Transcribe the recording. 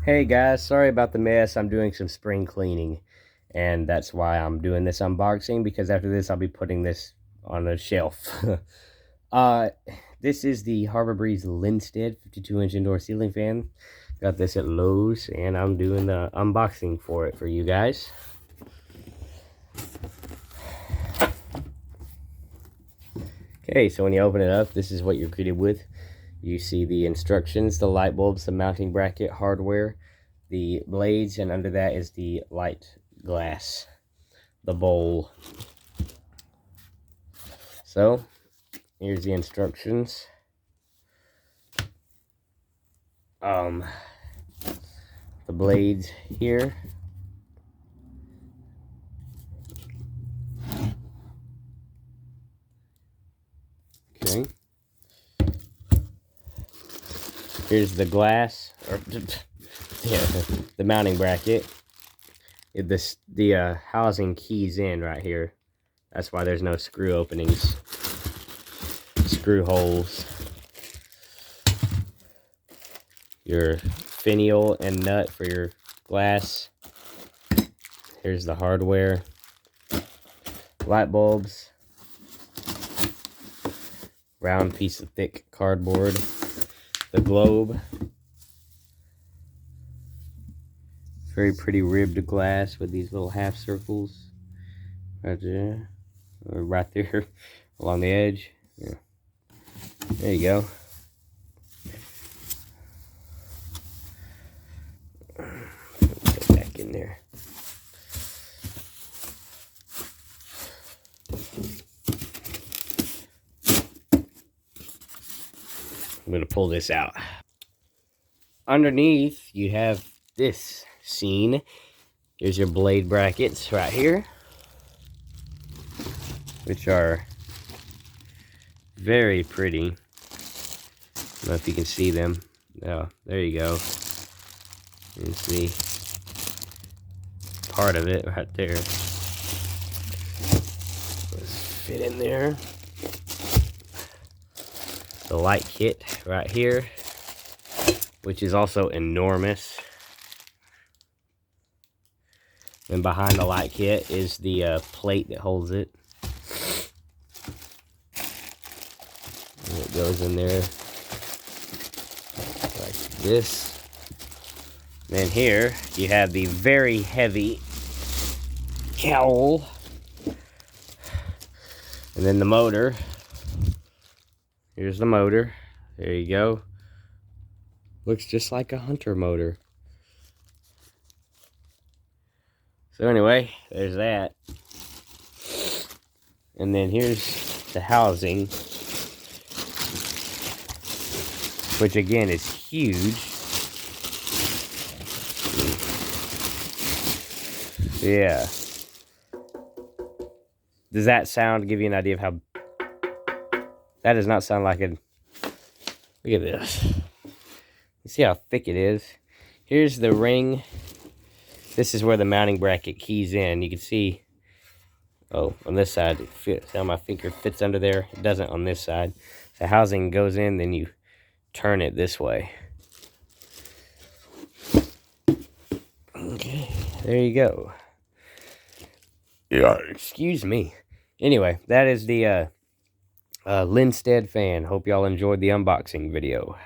Hey guys, sorry about the mess. I'm doing some spring cleaning, and that's why I'm doing this unboxing, because after this I'll be putting this on a shelf. uh this is the Harbor Breeze Lynstead 52-inch indoor ceiling fan. Got this at Lowe's, and I'm doing the unboxing for it for you guys. Okay, so when you open it up, this is what you're greeted with. You see the instructions, the light bulbs, the mounting bracket, hardware, the blades, and under that is the light glass, the bowl. So here's the instructions. The blades here. Okay. Here's the glass, or yeah, the mounting bracket. The housing keys in right here. That's why there's no screw openings, screw holes. Your finial and nut for your glass. Here's the hardware. Light bulbs. Round piece of thick cardboard. The globe. Very pretty ribbed glass with these little half circles right there, or right there along the edge. Yeah. There you go. Go back in there. I'm gonna pull this out. Underneath, you have this scene. Here's your blade brackets right here, which are very pretty. I don't know if you can see them. Oh, there you go. You can see part of it right there. Let's fit in there. The light kit right here, which is also enormous. And behind the light kit is the plate that holds it. And it goes in there like this. Then here you have the very heavy cowl. And then the motor. Here's the motor. There you go. Looks just like a Hunter motor. So anyway, there's that. And then here's the housing, which again is huge. Yeah. Does that sound give you an idea of how... That does not sound like a... Look at this. You see how thick it is? Here's the ring. This is where the mounting bracket keys in. You can see, oh, on this side, it fits. See how my finger fits under there? It doesn't on this side. The housing goes in, then you turn it this way. Okay, there you go. Yeah, excuse me. Anyway, that is the Lynstead fan. Hope y'all enjoyed the unboxing video.